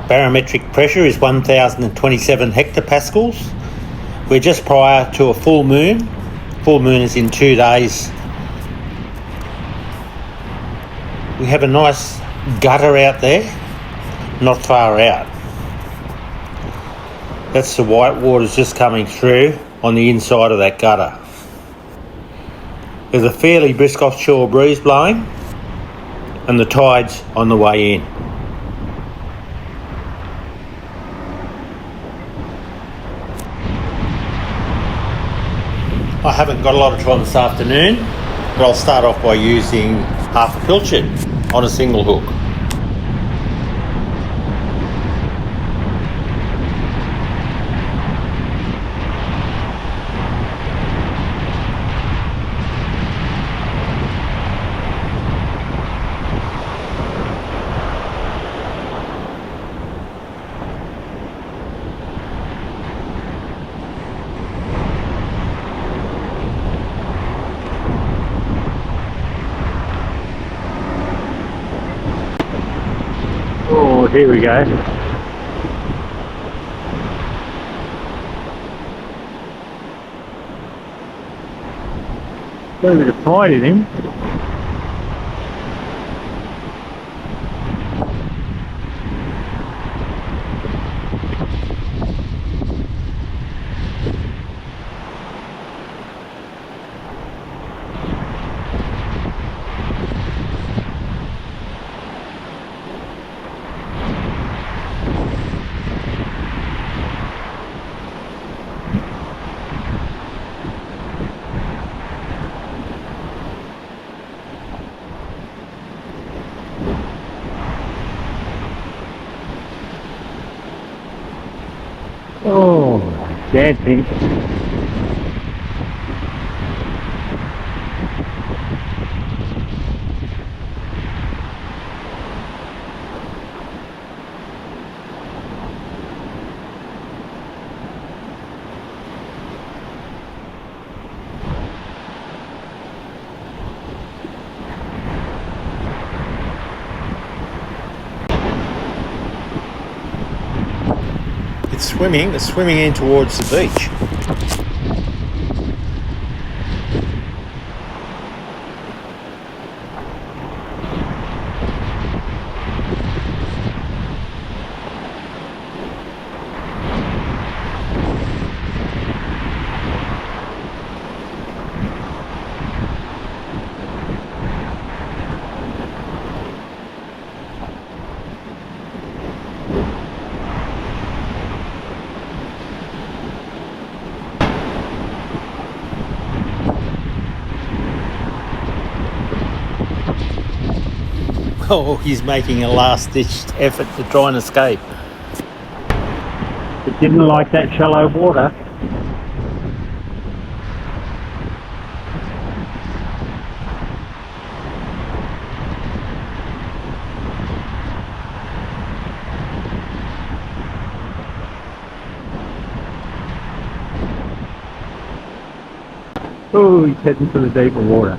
Barometric pressure is 1027 hectopascals. We're just prior to a full moon. Full moon is in 2 days. We have a nice gutter out there, not far out. That's the white water's just coming through on the inside of that gutter. There's a fairly brisk offshore breeze blowing and the tide's on the way in. I haven't got a lot of time this afternoon, but I'll start off by using half a pilchard on a single hook. Oh, here we go. Got a bit of pride in him. Oh, dancing. It's swimming in towards the beach. Oh, he's making a last-ditch effort to try and escape. It didn't like that shallow water. Oh, he's heading for the deeper water.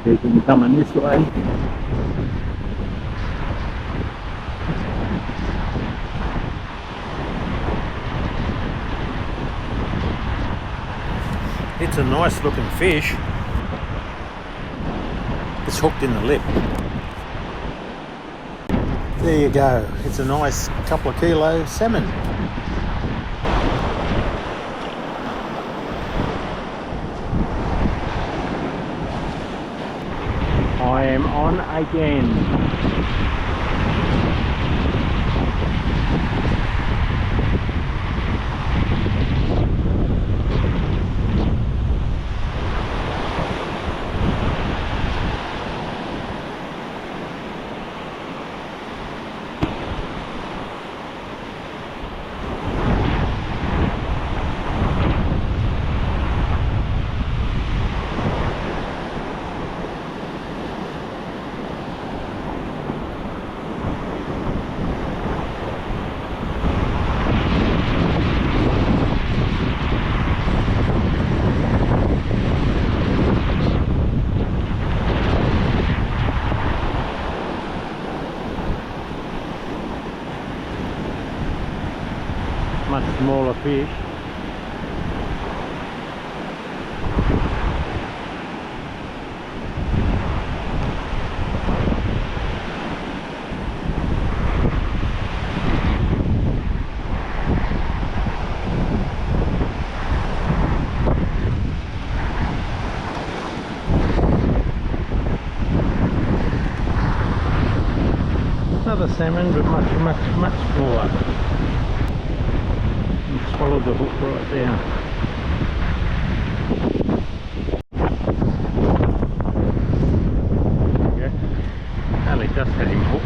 Taking coming this way. It's a nice looking fish. It's hooked in the lip. There you go. It's a nice couple of kilo salmon. I am on again. much smaller fish. Another salmon, but much smaller. And swallowed the hook right down. Yeah, Ali just had him hooked.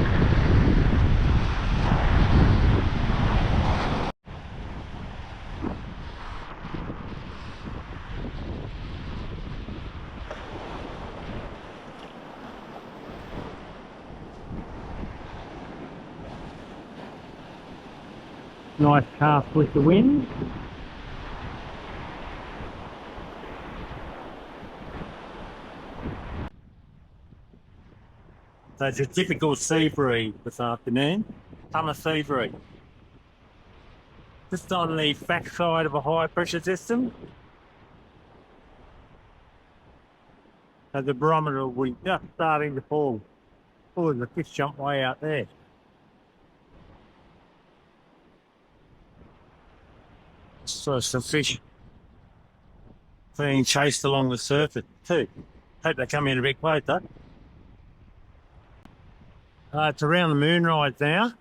Nice cast with the wind. So it's a typical sea breeze this afternoon. Summer sea breeze. Just on the back side of a high pressure system. So the barometer will be just starting to fall. Oh, the fish jump way out there. So some fish being chased along the surface too. Hope they come in a bit closer. It's around the moonrise now.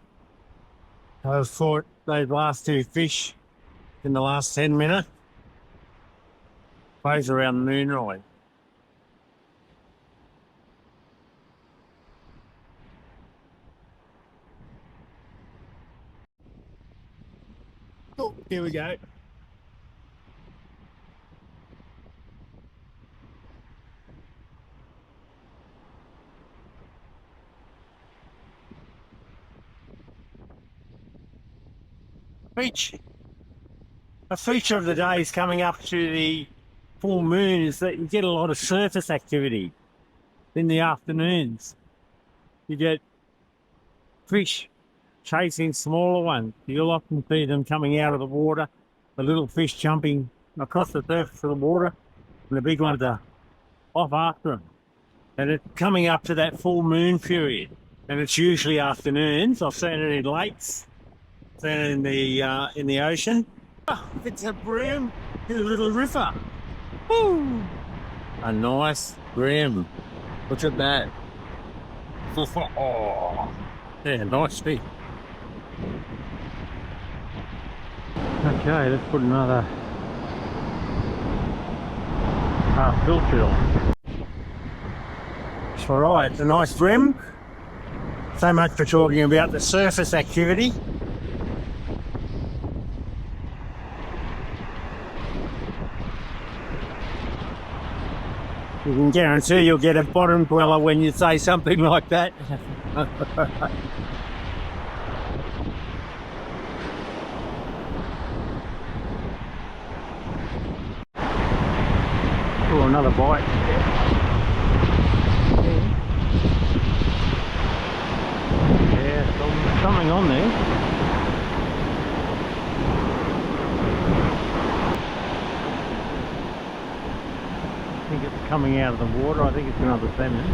I've caught those last two fish in the last 10 minutes. Both around the moonrise. Oh, here we go. A feature of the days coming up to the full moon is that you get a lot of surface activity in the afternoons. You get fish chasing smaller ones. You'll often see them coming out of the water, the little fish jumping across the surface of the water, and the big ones are off after them. And it's coming up to that full moon period, and it's usually afternoons. I've seen it in lakes, seen it in the ocean. Oh, it's a bream, it's a little river. Woo! A nice bream. Look at that. Oh, yeah, nice fish. Okay, let's put another half filter on. It's alright, it's a nice bream. So much for talking about the surface activity. You can guarantee you'll get a bottom dweller when you say something like that. Oh, another bite. Yeah, something on there. I think it's coming out of the water. I think it's another salmon.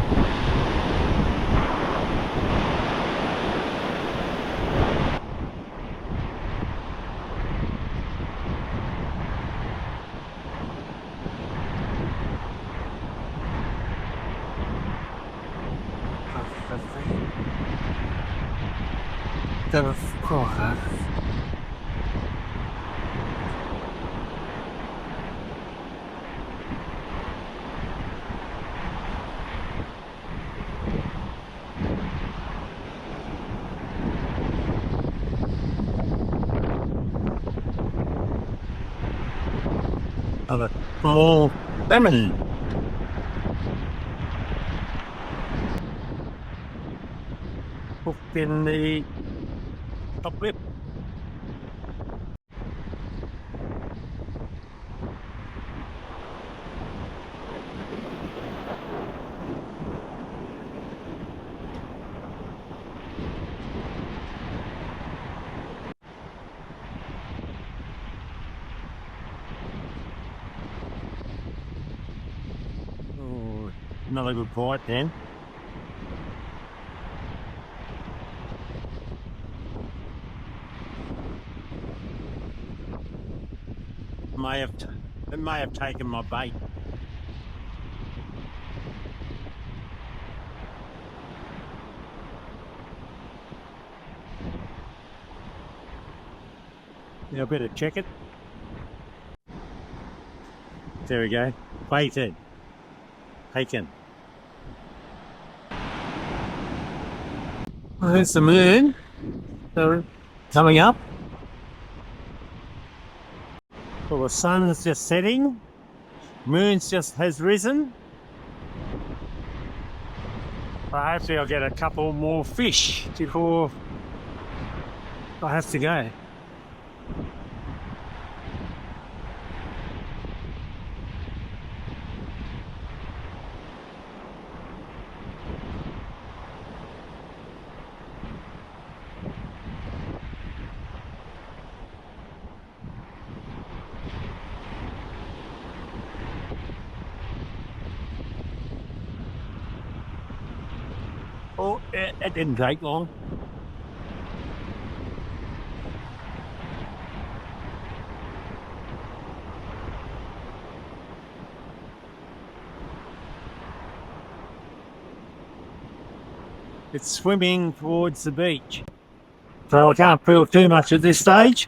Of a small salmon. Hooked in the top lip. Another good bite then. It may have taken my bait. Yeah, I better check it. There we go. Baited. Taken. Well, there's the moon. So, coming up. Well, the sun is just setting. Moon's just has risen. Well, hopefully I'll get a couple more fish before I have to go. Oh, it didn't take long. It's swimming towards the beach. So I can't feel too much at this stage.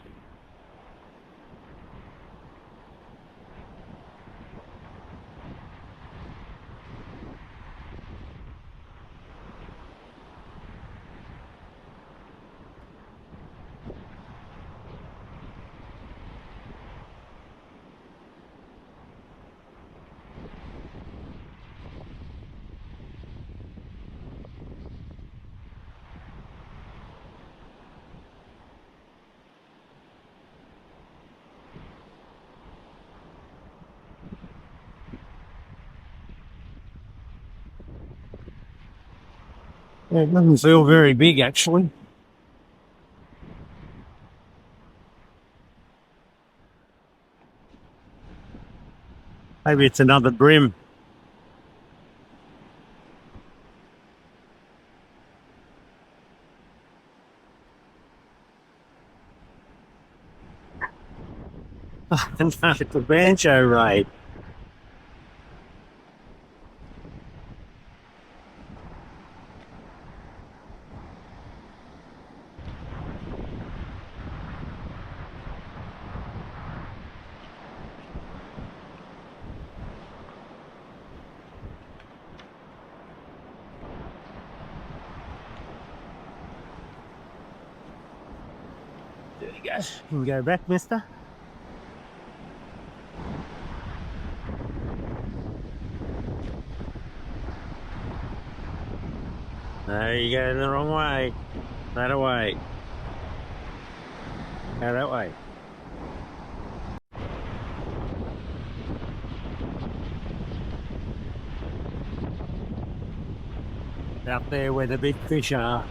It doesn't feel very big actually. Maybe it's another brim. No, it's a banjo raid. There you go. You can go back, mister. No, you're going the wrong way. That way. Go that way. Out there where the big fish are.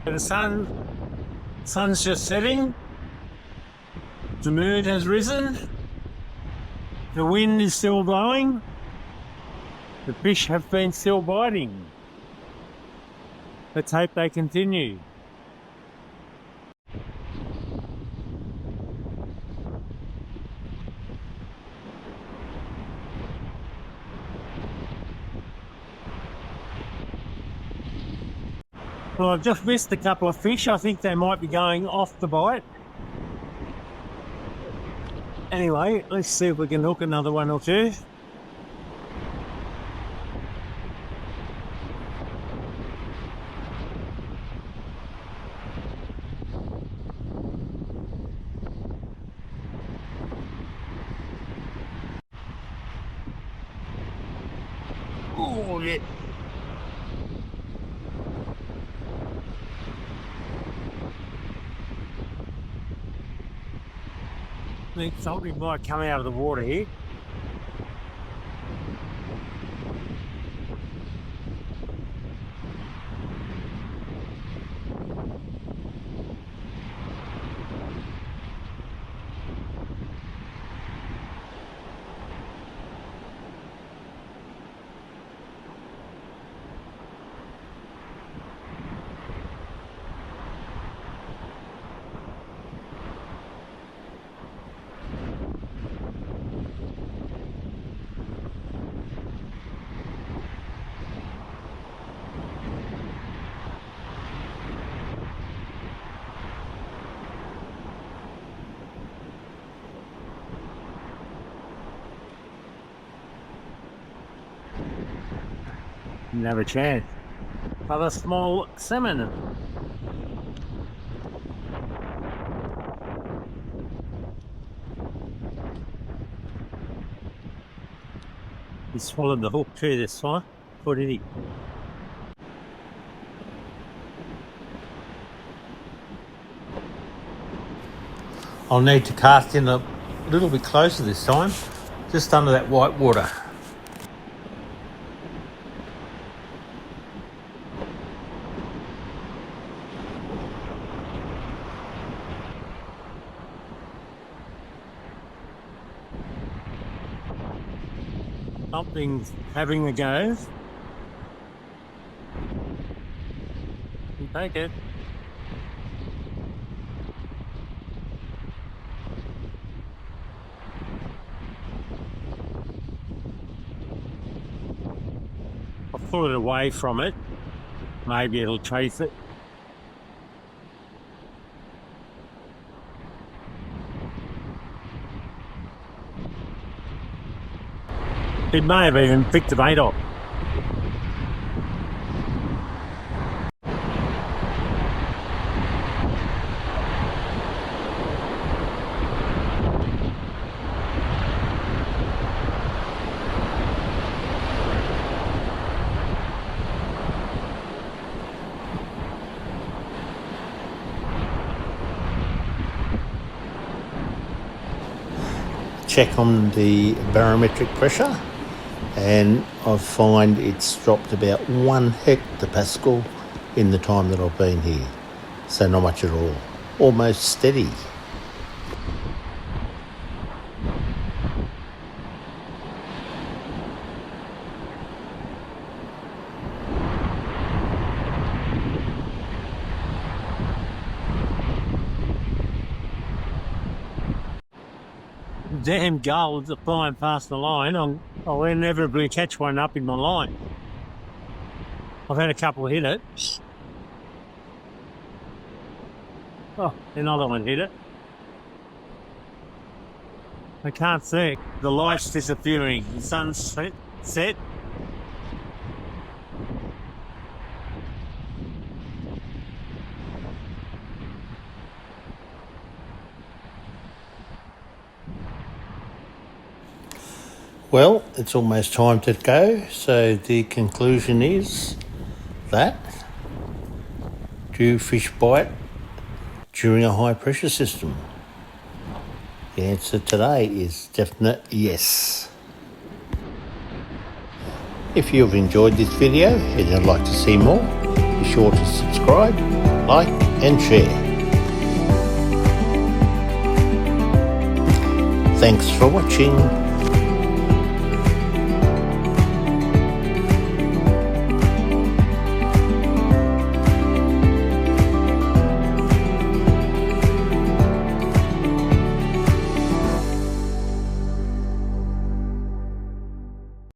The sun's just setting. The moon has risen. The wind is still blowing. The fish have been still biting. Let's hope they continue. Well, I've just missed a couple of fish. I think they might be going off the bite. Anyway, let's see if we can hook another one or two. waterfall yet. I think something might come out of the water here. Didn't have a chance. Other small salmon. He swallowed the hook too this time. Or did he? I'll need to cast in a little bit closer this time, just under that white water. Something's having a go. Take it. I'll pull it away from it. Maybe it'll chase it. It may have even picked the bait up. Check on the barometric pressure, and I find it's dropped about 1 hectopascal in the time that I've been here. So not much at all. Almost steady. Damn gulls are flying past the line. I'll inevitably catch one up in my line. I've had a couple hit it. Oh, another one hit it. I can't see. The light's disappearing. The sun's set. Well, it's almost time to go, so the conclusion is that do fish bite during a high pressure system? The answer today is definite yes. If you've enjoyed this video and you'd like to see more, be sure to subscribe, like and share. Thanks for watching.